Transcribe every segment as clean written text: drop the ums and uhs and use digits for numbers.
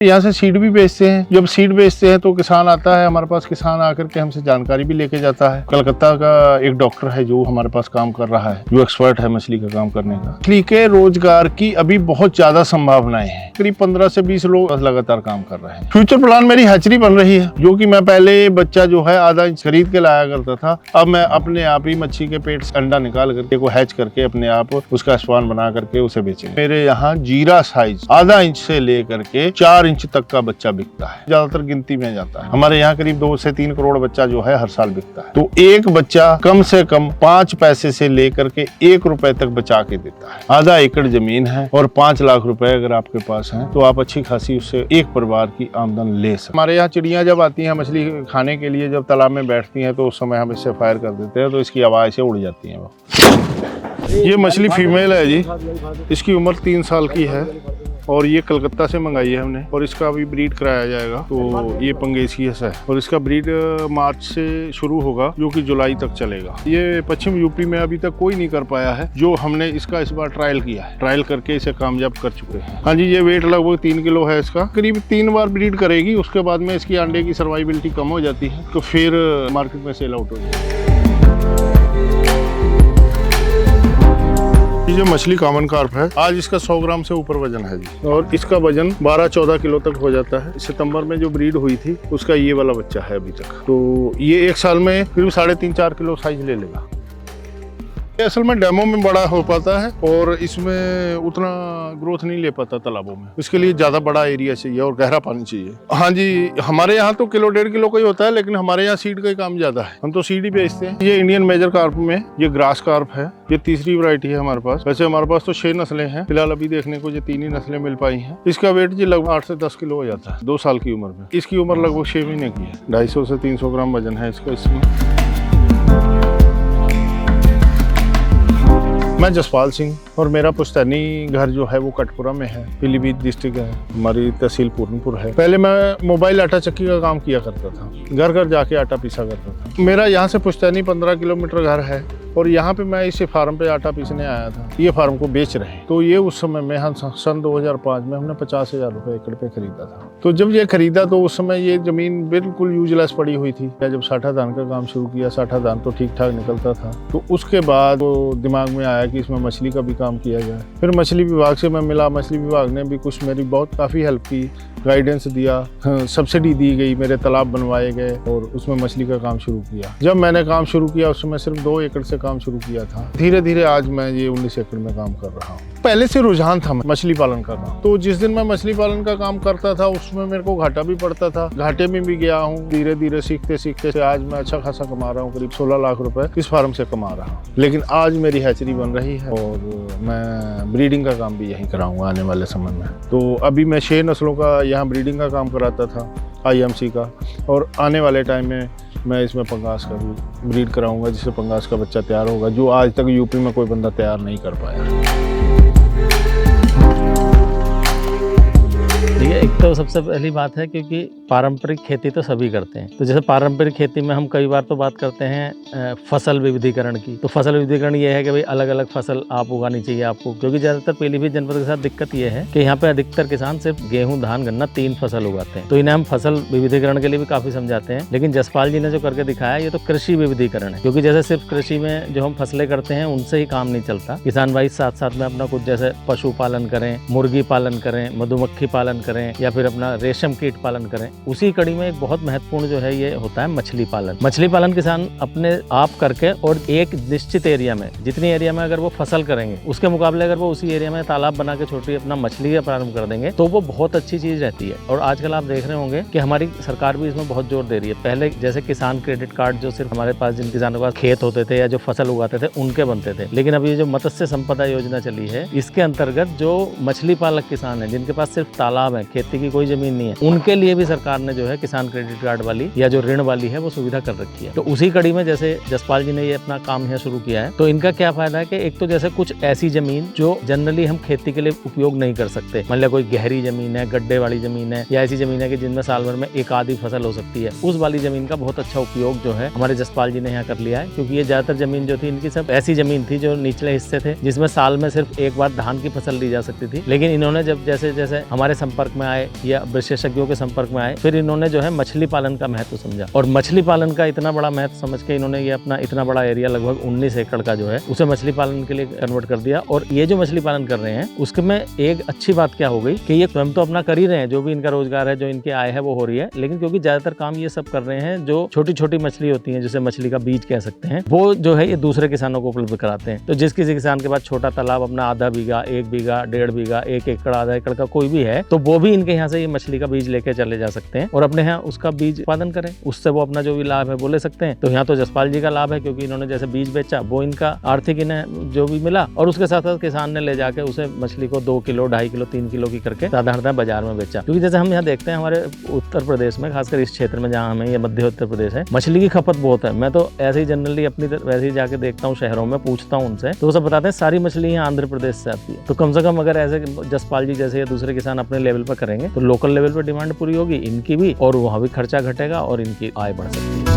यहाँ से सीड भी बेचते हैं। जब सीड बेचते हैं तो किसान आता है हमारे पास, किसान आकर के हमसे जानकारी भी लेके जाता है। कलकत्ता का एक डॉक्टर है जो हमारे पास काम कर रहा है, जो एक्सपर्ट है मछली का काम करने का। मछली के रोजगार की अभी बहुत ज्यादा संभावनाएं हैं। करीब 15 से 20 लोग लगातार काम कर रहे हैं। फ्यूचर प्लान मेरी हैचरी बन रही है, जो कि मैं पहले बच्चा जो है आधा इंच खरीद के लाया करता था। अब मैं अपने आप ही मच्छी के पेट से अंडा निकाल करके को हैच करके अपने आप उसका स्वान बना करके उसे बेचेंगे। मेरे यहाँ जीरा साइज आधा इंच से लेकर के 4 इंच तक का बच्चा बिकता है, ज्यादातर गिनती में जाता है। हमारे यहाँ करीब 2 से 3 करोड़ बच्चा जो है हर साल बिकता है। तो एक बच्चा कम से कम 5 पैसे से लेकर के 1 रुपए तक बचा के देता है। आधा एकड़ जमीन है और 5 लाख रुपए अगर आपके पास है तो आप अच्छी खासी उससे एक परिवार की आमदन ले सकते। हमारे यहाँ चिड़िया जब आती है मछली खाने के लिए, जब तालाब में बैठती है तो उस समय हम इससे फायर कर देते हैं तो इसकी आवाज से उड़ जाती है वो। ये मछली फीमेल है जी, इसकी उम्र 3 साल की है और ये कलकत्ता से मंगाई है हमने और इसका अभी ब्रीड कराया जाएगा। तो ये पंगेसियस है और इसका ब्रीड मार्च से शुरू होगा जो कि जुलाई तक चलेगा। ये पश्चिम यूपी में अभी तक कोई नहीं कर पाया है, जो हमने इसका इस बार ट्रायल किया है। ट्रायल करके इसे कामयाब कर चुके हैं। हाँ जी, ये वेट लगभग 3 किलो है इसका। करीब 3 बार ब्रीड करेगी, उसके बाद में इसकी अंडे की सर्वाइबिलिटी कम हो जाती है तो फिर मार्केट में सेल आउट हो जाती है। ये जो मछली कॉमन कार्प है, आज इसका 100 ग्राम से ऊपर वजन है जी और इसका वजन 12-14 किलो तक हो जाता है। सितंबर में जो ब्रीड हुई थी उसका ये वाला बच्चा है अभी तक। तो ये 1 साल में करीब 3.5-4 किलो साइज ले लेगा। असल में डेमो में बड़ा हो पाता है और इसमें उतना ग्रोथ नहीं ले पाता तालाबों में। इसके लिए ज्यादा बड़ा एरिया चाहिए और गहरा पानी चाहिए। हाँ जी, हमारे यहाँ तो किलो 1.5 किलो का ही होता है, लेकिन हमारे यहाँ सीड का ही काम ज्यादा है। हम तो सीड ही बेचते हैं। ये इंडियन मेजर कार्प में ये ग्रास कार्प है, ये तीसरी वैरायटी है हमारे पास। वैसे हमारे पास तो 6 नस्लें हैं, फिलहाल अभी देखने को ये 3 ही नस्लें मिल पाई हैं। इसका वेट जी लगभग 8 से 10 किलो हो जाता है 2 साल की उम्र में। इसकी उम्र लगभग 6 महीने की है। 250 से 300 ग्राम वजन है इसका। इसमें मैं जसपाल सिंह और मेरा पुश्तैनी घर जो है वो कटपुरा में है, पीलीभीत डिस्ट्रिक्ट है, हमारी तहसील पूरनपुर है। पहले मैं मोबाइल आटा चक्की का काम किया करता था, घर घर जाके आटा पीसा करता था। मेरा यहाँ से पुश्तैनी 15 किलोमीटर घर है और यहाँ पे मैं इसे फार्म पे आटा पीसने आया था। ये फार्म को बेच रहे हैं। तो ये उस समय में सन 2005 में हमने 50,000 रुपये एकड़ पे खरीदा था। तो जब ये खरीदा तो उस समय ये जमीन बिल्कुल यूजलेस पड़ी हुई थी। जब साठा धान का काम शुरू किया, साठा धान तो ठीक ठाक निकलता था। तो उसके बाद वो दिमाग में आया कि इसमें मछली का भी काम किया जाए। फिर मछली विभाग से मैं मिला, मछली विभाग ने भी कुछ मेरी काफ़ी हेल्प की, गाइडेंस दिया, सब्सिडी दी गई, मेरे तालाब बनवाए गए और उसमें मछली का काम शुरू किया। जब मैंने काम शुरू किया उस समय सिर्फ 2 एकड़ से काम शुरू किया था। धीरे धीरे आज मैं ये 19 एकड़ में काम कर रहा हूँ। पहले से रुझान था मछली पालन का काम। तो जिस दिन मैं मछली पालन का काम करता था उसमें मेरे को घाटा भी पड़ता था, घाटे में भी गया हूँ। धीरे धीरे सीखते सीखते से आज मैं अच्छा खासा कमा रहा हूँ, करीब 16 लाख रुपए इस फार्म से कमा रहा हूँ। लेकिन आज मेरी हैचरी बन रही है और मैं ब्रीडिंग का काम भी यहीं कराऊंगा आने वाले समय में। तो अभी मैं 6 नस्लों का यहाँ ब्रीडिंग का काम कराता था IMC का, और आने वाले टाइम में मैं इसमें पंगास का भी ब्रीड कराऊंगा, जिससे पंगास का बच्चा तैयार होगा, जो आज तक यूपी में कोई बंदा तैयार नहीं कर पाया। देखिए, एक तो सबसे पहली बात है क्योंकि पारंपरिक खेती तो सभी करते हैं। तो जैसे पारंपरिक खेती में हम कई बार तो बात करते हैं फसल विविधीकरण की। तो फसल विविधीकरण ये है कि भाई अलग अलग फसल आप उगानी चाहिए आपको, क्योंकि ज़्यादातर पीलीभीत जनपद के साथ दिक्कत ये है कि यहाँ पे अधिकतर किसान सिर्फ गेहूँ, धान, गन्ना 3 फसल उगाते हैं। तो इन्हें हम फसल विविधीकरण के लिए भी काफ़ी समझाते हैं। लेकिन जसपाल जी ने जो करके दिखाया ये तो कृषि विविधीकरण है, क्योंकि जैसे सिर्फ कृषि में जो हम फसलें करते हैं उनसे ही काम नहीं चलता। किसान भाई साथ साथ में अपना कुछ जैसे पशुपालन करें, मुर्गी पालन करें, मधुमक्खी पालन करें या फिर अपना रेशम कीट पालन करें। उसी कड़ी में एक बहुत महत्वपूर्ण जो है ये होता है मछली पालन। मछली पालन किसान अपने आप करके और एक निश्चित एरिया में, जितनी एरिया में अगर वो फसल करेंगे उसके मुकाबले अगर वो उसी एरिया में तालाब बना के छोटी अपना मछली का प्रारंभ कर देंगे तो वो बहुत अच्छी चीज रहती है। और आजकल आप देख रहे होंगे कि हमारी सरकार भी इसमें बहुत जोर दे रही है। पहले जैसे किसान क्रेडिट कार्ड जो सिर्फ हमारे पास जिन किसानों के पास खेत होते थे या जो फसल उगाते थे उनके बनते थे, लेकिन अब ये जो मत्स्य संपदा योजना चली है इसके अंतर्गत जो मछली पालक किसान है जिनके पास सिर्फ तालाब है, खेती की कोई जमीन नहीं है, उनके लिए भी सरकार ने जो है किसान क्रेडिट कार्ड वाली या जो ऋण वाली है वो सुविधा कर रखी है। तो उसी कड़ी में जैसे जसपाल जी ने ये अपना काम यहाँ शुरू किया है, तो इनका क्या फायदा है कि एक तो जैसे कुछ ऐसी जमीन जो जनरली हम खेती के लिए उपयोग नहीं कर सकते, मान लिया कोई गहरी जमीन है, गड्ढे वाली जमीन है या ऐसी जमीन है कि जिनमें साल भर में एक आधी फसल हो सकती है, उस वाली जमीन का बहुत अच्छा उपयोग जो है हमारे जसपाल जी ने यहाँ कर लिया है। क्योंकि ये ज्यादातर जमीन जो थी इनकी सब ऐसी जमीन थी जो निचले हिस्से थे जिसमें साल में सिर्फ एक बार धान की फसल ली जा सकती थी। लेकिन इन्होंने जब जैसे जैसे हमारे संपर्क में आए या विशेषज्ञों के संपर्क में आए, फिर इन्होंने जो है मछली पालन का महत्व समझा और मछली पालन का इतना बड़ा महत्व समझ के इन्होंने ये अपना इतना बड़ा एरिया लगभग 19 एकड़ का जो है उसे मछली पालन के लिए कन्वर्ट कर दिया। और ये जो मछली पालन कर रहे हैं उसके में एक अच्छी बात क्या हो गई कि ये स्वयं तो अपना कर ही रहे हैं, जो भी इनका रोजगार है, जो इनकी आय है वो हो रही है, लेकिन क्योंकि ज्यादातर काम ये सब कर रहे हैं जो छोटी छोटी मछली होती है, जिसे मछली का बीज कह सकते हैं, वो जो है ये दूसरे किसानों को उपलब्ध कराते हैं। तो जिस किसी किसान के पास छोटा तालाब अपना आधा बीघा, 1 बीघा, 1.5 बीघा, 1 एकड़, आधा एकड़ का कोई भी है, तो वो भी इनके यहाँ से ये मछली का बीज लेके चले जा सकते हैं और अपने यहाँ उसका बीज उत्पादन करें, उससे वो अपना जो भी लाभ है वो ले सकते हैं। तो यहाँ तो जसपाल जी का लाभ है क्योंकि इन्होंने जैसे बीज बेचा वो इनका आर्थिक इन्हें जो भी मिला और उसके साथ साथ किसान ने ले जाके उसे मछली को 2 किलो, 2.5 किलो, 3 किलो की करके साधारणतः बाजार में बेचा। क्योंकि जैसे हम यहाँ देखते हैं हमारे उत्तर प्रदेश में, खासकर इस क्षेत्र में जहाँ हमें ये मध्य उत्तर प्रदेश है, मछली की खपत बहुत है। मैं तो ऐसे ही जनरली अपनी वैसे ही जाके देखता हूँ शहरों में, पूछता हूँ उनसे, तो वो सब बताते हैं सारी मछली यहाँ आंध्र प्रदेश से आती है। तो कम से कम अगर ऐसे जसपाल जी जैसे या दूसरे किसान अपने लेवल पर करेंगे तो लोकल लेवल पर डिमांड पूरी होगी, इनकी भी, और वहाँ भी खर्चा घटेगा और इनकी आय बढ़ सकती है।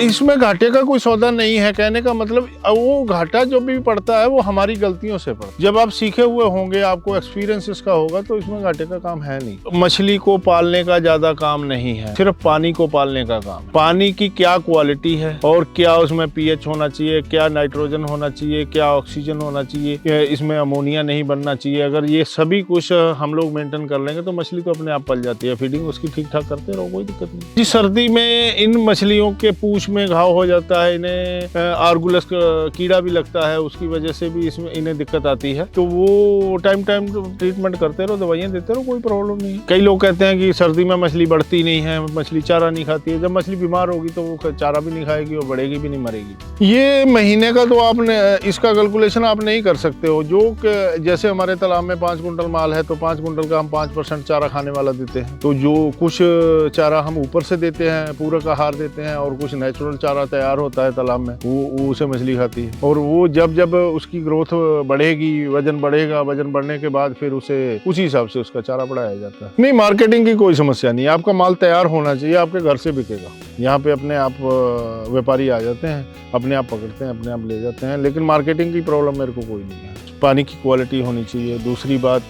इसमें घाटे का कोई सौदा नहीं है। कहने का मतलब वो घाटा जो भी पड़ता है वो हमारी गलतियों से पड़ता है। जब आप सीखे हुए होंगे, आपको एक्सपीरियंस इसका होगा, तो इसमें घाटे का काम है नहीं। मछली को पालने का ज्यादा काम नहीं है, सिर्फ पानी को पालने का काम। पानी की क्या क्वालिटी है और क्या उसमें पीएच होना चाहिए, क्या नाइट्रोजन होना चाहिए, क्या ऑक्सीजन होना चाहिए, इसमें अमोनिया नहीं बनना चाहिए, अगर ये सभी कुछ हम लोग मेंटेन कर लेंगे तो मछली तो अपने आप पल जाती है। फीडिंग उसकी ठीक ठाक करते रहो, कोई दिक्कत नहीं। जिस सर्दी में इन मछलियों के पूंछ में घाव हो जाता है, इन्हें आर्गुलस कीड़ा भी लगता है, उसकी वजह से भी इसमें इन्हें दिक्कत आती है, तो वो टाइम ट्रीटमेंट करते रहो, दवाइयां देते रहो, कोई प्रॉब्लम नहीं है। कई लोग कहते हैं कि सर्दी में मछली बढ़ती नहीं है, मछली चारा नहीं खाती है। जब मछली बीमार होगी तो वो चारा भी नहीं खाएगी और बढ़ेगी भी नहीं, मरेगी। ये महीने का तो आपने इसका कैलकुलेशन आप नहीं कर सकते हो। जो जैसे हमारे तालाब में 5 कुंटल माल है तो 5 कुंटल का हम 5% चारा खाने वाला देते हैं। तो जो कुछ चारा हम ऊपर से देते हैं, पूरक आहार देते हैं, और कुछ नेचुरल चारा तैयार होता है तालाब में, वो उसे मछली खाती है। और वो जब उसकी ग्रोथ बढ़ेगी, वजन बढ़ेगा, वजन बढ़ने के बाद फिर उसे उसी हिसाब से उसका चारा बढ़ाया जाता है। नहीं, मार्केटिंग की कोई समस्या नहीं, आपका माल तैयार होना चाहिए, आपके घर से बिकेगा। यहाँ पे अपने आप व्यापारी आ जाते हैं, अपने आप पकड़ते हैं, अपने आप ले जाते हैं, लेकिन मार्केटिंग की प्रॉब्लम मेरे को कोई नहीं है। पानी की क्वालिटी होनी चाहिए, दूसरी बात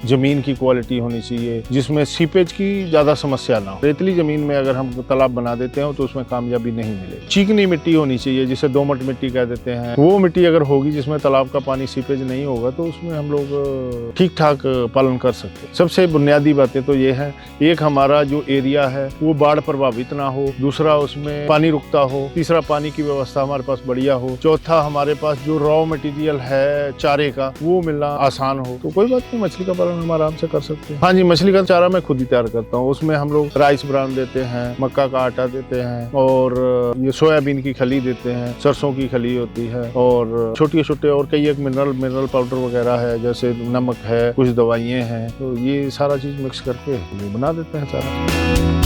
जमीन की क्वालिटी होनी चाहिए जिसमें सीपेज की ज्यादा समस्या ना हो। रेतली जमीन में अगर हम तालाब बना देते हैं तो उसमें कामयाबी नहीं मिलेगी। चिकनी मिट्टी होनी चाहिए, जिसे दोमट मिट्टी कह देते हैं, वो मिट्टी अगर होगी जिसमें तालाब का पानी सीपेज नहीं होगा तो उसमें हम लोग ठीक ठाक पालन कर सकते हैं। सबसे बुनियादी बातें तो ये है, एक हमारा जो एरिया है वो बाढ़ प्रभावित ना हो, दूसरा उसमें पानी रुकता हो, तीसरा पानी की व्यवस्था हमारे पास बढ़िया हो, चौथा हमारे पास जो रॉ मटेरियल है चारे का वो मिलना आसान हो। तो कोई बात नहीं, मछली का पालन हम आराम से कर सकते हैं। हाँ जी, मछली का चारा मैं खुद ही तैयार करता हूँ। उसमें हम लोग राइस ब्रान देते हैं, मक्का का आटा देते हैं, और ये सोयाबीन की खली देते हैं, सरसों की खली होती है, और छोटे छोटे और कई एक मिनरल पाउडर वगैरह है, जैसे नमक है, कुछ दवाइयाँ हैं, तो ये सारा चीज मिक्स करके बना देते हैं चारा।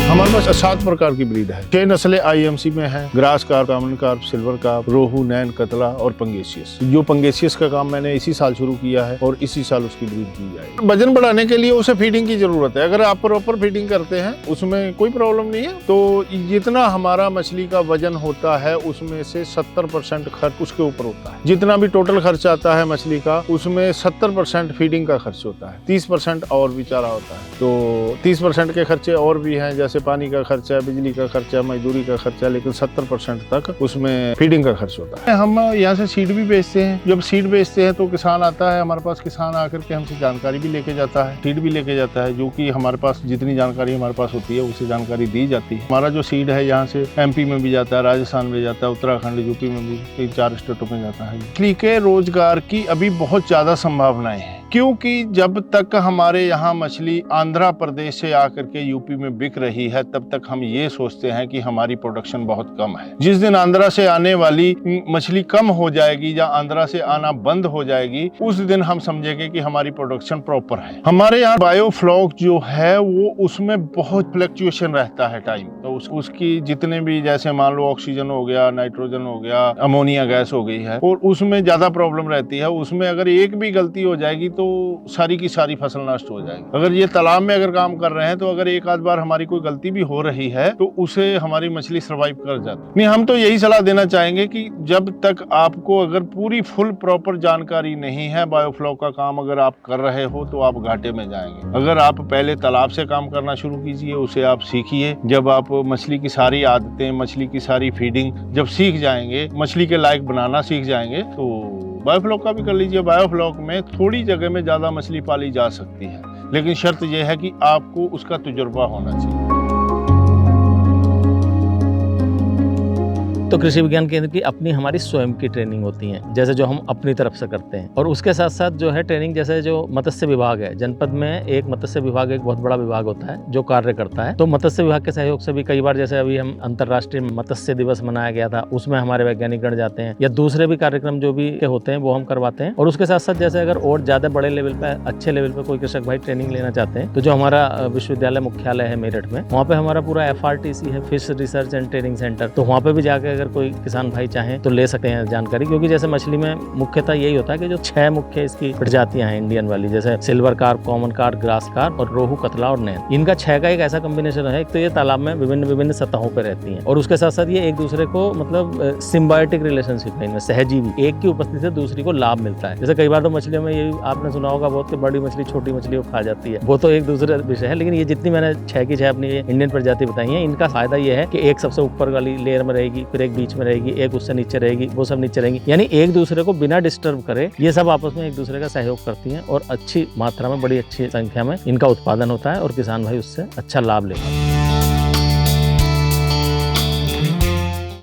हमारे पास 7 प्रकार की ब्रीड है। 6 नस्लें आईएमसी में है, grass carp, common carp, silver carp, rohu, nain, catla और पंगेसियस। जो पंगेसियस का काम मैंने इसी साल शुरू किया है और इसी साल उसकी ब्रीड की जाएगी। वजन बढ़ाने के लिए उसे फीडिंग की जरूरत है। अगर आप प्रॉपर फीडिंग करते हैं उसमें कोई प्रॉब्लम नहीं है। तो जितना हमारा मछली का वजन होता है उसमें से 70% खर्च उसके ऊपर होता है। जितना भी टोटल खर्च आता है मछली का, उसमें 70% फीडिंग का खर्च होता है, 30% और भी चारा होता है। तो 30% के खर्चे और भी हैं, जैसे पानी का खर्चा, बिजली का खर्चा, मजदूरी का खर्चा, लेकिन 70% तक उसमें फीडिंग का खर्च होता है। हम यहाँ से सीड भी बेचते हैं। जब सीड बेचते हैं तो किसान आता है हमारे पास, किसान आकर के हमसे जानकारी भी लेके जाता है, सीड भी लेके जाता है, जो कि हमारे पास जितनी जानकारी हमारे पास होती है उसे जानकारी दी जाती है। हमारा जो सीड है यहाँ से एमपी में भी जाता है, राजस्थान में जाता है, उत्तराखंड, यूपी में भी, कई 4 स्टेटों में जाता है। मछली के रोजगार की अभी बहुत ज्यादा संभावनाएं हैं, क्योंकि जब तक हमारे यहाँ मछली आंध्र प्रदेश से आकर के यूपी में बिक रही है तब तक हम ये सोचते हैं कि हमारी प्रोडक्शन बहुत कम है। जिस दिन आंध्र से आने वाली मछली कम हो जाएगी या आंध्र से आना बंद हो जाएगी, उस दिन हम समझेंगे कि हमारी प्रोडक्शन प्रॉपर है। हमारे यहाँ बायोफ्लॉक जो है वो उसमें बहुत फ्लक्चुएशन रहता है टाइम, तो उसकी जितने भी, जैसे मान लो ऑक्सीजन हो गया, नाइट्रोजन हो गया, अमोनिया गैस हो गई है, और उसमें ज्यादा प्रॉब्लम रहती है। उसमें अगर एक भी गलती हो जाएगी तो तो सारी की सारी फसल नष्ट हो जाएगी। अगर ये तालाब में अगर काम कर रहे हैं तो अगर एक आध बार हमारी कोई गलती भी हो रही है तो उसे हमारी मछली सर्वाइव कर जाती। नहीं, हम तो यही सलाह देना चाहेंगे कि जब तक आपको अगर पूरी फुल प्रॉपर जानकारी नहीं है बायोफ्लॉक का काम अगर आप कर रहे हो तो आप घाटे में जाएंगे। अगर आप पहले तालाब से काम करना शुरू कीजिए, उसे आप सीखिए। जब आप मछली की सारी आदतें, मछली की सारी फीडिंग जब सीख जाएंगे, मछली के लायक बनाना सीख जाएंगे तो बायोफ्लॉक का भी कर लीजिए। बायोफ्लॉक में थोड़ी जगह में ज्यादा मछली पाली जा सकती है, लेकिन शर्त यह है कि आपको उसका तजुर्बा होना चाहिए। तो कृषि विज्ञान केंद्र की अपनी हमारी स्वयं की ट्रेनिंग होती है, जैसे जो हम अपनी तरफ से करते हैं। और उसके साथ साथ जो है ट्रेनिंग, जैसे जो मत्स्य विभाग है जनपद में, एक मत्स्य विभाग एक बहुत बड़ा विभाग होता है जो कार्य करता है। तो मत्स्य विभाग के सहयोग से भी कई बार, जैसे अभी हम अंतर्राष्ट्रीय मत्स्य दिवस मनाया गया था, उसमें हमारे वैज्ञानिक गण जाते हैं, या दूसरे भी कार्यक्रम जो भी होते हैं वो हम करवाते हैं। और उसके साथ साथ जैसे अगर और ज्यादा बड़े लेवल पे, अच्छे लेवल पे कोई कृषक भाई ट्रेनिंग लेना चाहते हैं तो जो हमारा विश्वविद्यालय मुख्यालय है मेरठ में, वहाँ पे हमारा पूरा FRTC है, fish research and training centre. तो वहाँ पे भी जाकर अगर कोई किसान भाई चाहें तो ले सकते हैं जानकारी। क्योंकि जैसे मछली में मुख्यतः यही होता है कि जो 6 मुख्य इसकी प्रजातियां हैं इंडियन वाली, जैसे silver carp, common carp, grass carp और रोहू, कतला और नैन, इनका 6 का एक ऐसा कॉम्बिनेशन है। एक तो ये तालाब में विभिन्न सतहों पर रहती हैं और उसके साथ साथ ये एक दूसरे को मतलब सिम्बायोटिक रिलेशनशिप है इनमें, सहजीवी। एक की उपस्थिति से दूसरी को लाभ मिलता है। जैसे कई बार तो मछलियों में ये आपने सुना होगा बहुत कि बड़ी मछली छोटी मछली को खा जाती है, वो तो एक दूसरे विषय है। लेकिन ये जितनी मैंने 6 की 6 अपनी इंडियन प्रजाति बताई है, इनका फायदा ये है कि एक सबसे ऊपर वाली लेयर में रहेगी, फिर एक बीच में रहेगी, एक उससे नीचे रहेगी, वो सब नीचे रहेंगी, यानी एक दूसरे को बिना डिस्टर्ब करे ये सब आपस में एक दूसरे का सहयोग करती हैं और अच्छी मात्रा में, बड़ी अच्छी संख्या में इनका उत्पादन होता है और किसान भाई उससे अच्छा लाभ लेते हैं।